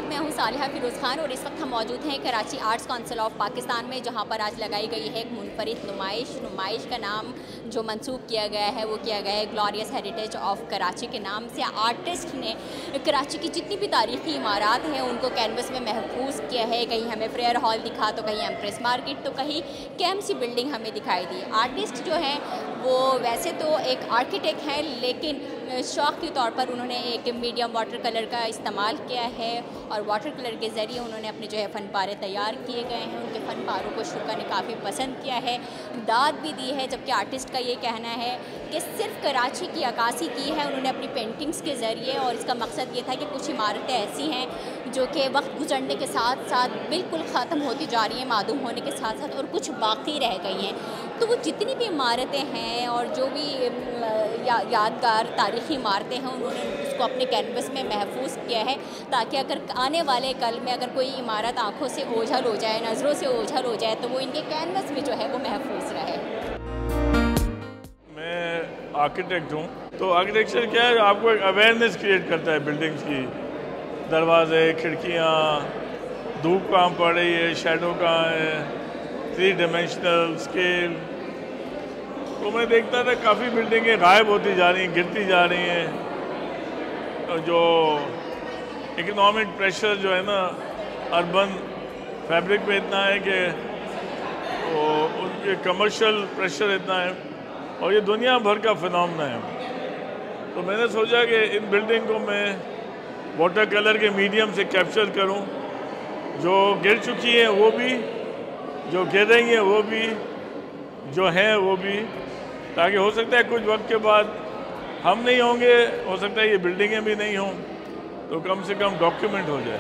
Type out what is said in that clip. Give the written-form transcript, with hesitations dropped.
साथ मैं हूं सालिहा फिरोज़ खान और इस वक्त हम मौजूद हैं Karachi arts council of Pakistan में, जहां पर आज लगाई गई है एक मुनफरिद नुमाइश का नाम जो मंसूब किया गया है वो किया गया है ग्लोरियस हेरिटेज ऑफ कराची के नाम से। आर्टिस्ट ने कराची की जितनी भी तारीख़ी इमारत हैं उनको कैनवस में महफूज किया है। कहीं हमें फ्रेयर हॉल दिखा तो कहीं एम्प्रेस मार्केट तो कहीं KMC बिल्डिंग हमें दिखाई दी। आर्टिस्ट जो हैं वो वैसे तो एक आर्किटेक्ट हैं, लेकिन शौक़ के तौर पर उन्होंने एक मीडियम वाटर कलर का इस्तेमाल किया है और वाटर कलर के ज़रिए उन्होंने अपने जो है फ़न पारे तैयार किए गए हैं। उनके फ़न पारों को शुरा ने काफ़ी पसंद किया है, दाद भी दी है। जबकि आर्टिस्ट का ये कहना है कि सिर्फ कराची की अक्कासी की है उन्होंने अपनी पेंटिंग्स के ज़रिए, और इसका मकसद ये था कि कुछ इमारतें ऐसी हैं जो कि वक्त गुजरने के साथ साथ बिल्कुल ख़त्म होती जा रही हैं, मादूम होने के साथ साथ, और कुछ बाकी रह गई हैं। तो वो जितनी भी इमारतें हैं और जो भी यादगार तारीख़ी इमारतें हैं उन्होंने उसको अपने कैनवस में महफूज किया है, ताकि अगर आने वाले कल में अगर कोई इमारत आँखों से ओझल हो जाए, नज़रों से ओझल हो जाए, तो वो इनके कैनवस में जो है वो महफूज रहे। मैं आर्किटेक्ट हूँ, तो आर्किटेक्चर क्या है, आपको एक अवेयरनेस क्रिएट करता है बिल्डिंग्स की, दरवाजे, खिड़कियाँ, धूप कहाँ पड़ रही है, शेडो कहाँ है, 3 डायमेंशनल स्केल। तो मैं देखता था काफ़ी बिल्डिंगें गायब होती जा रही हैं, गिरती जा रही हैं। और जो इकोनॉमिक प्रेशर जो है ना अर्बन फैब्रिक पे इतना है कि वो उनके कमर्शियल प्रेशर इतना है, और ये दुनिया भर का फिनोमेना है। तो मैंने सोचा कि इन बिल्डिंग को मैं वाटर कलर के मीडियम से कैप्चर करूं, जो गिर चुकी है वो भी, जो गिर रही हैं वो भी, जो हैं वो भी, ताकि हो सकता है कुछ वक्त के बाद हम नहीं होंगे, हो सकता है ये बिल्डिंगें भी नहीं हों, तो कम से कम डॉक्यूमेंट हो जाए।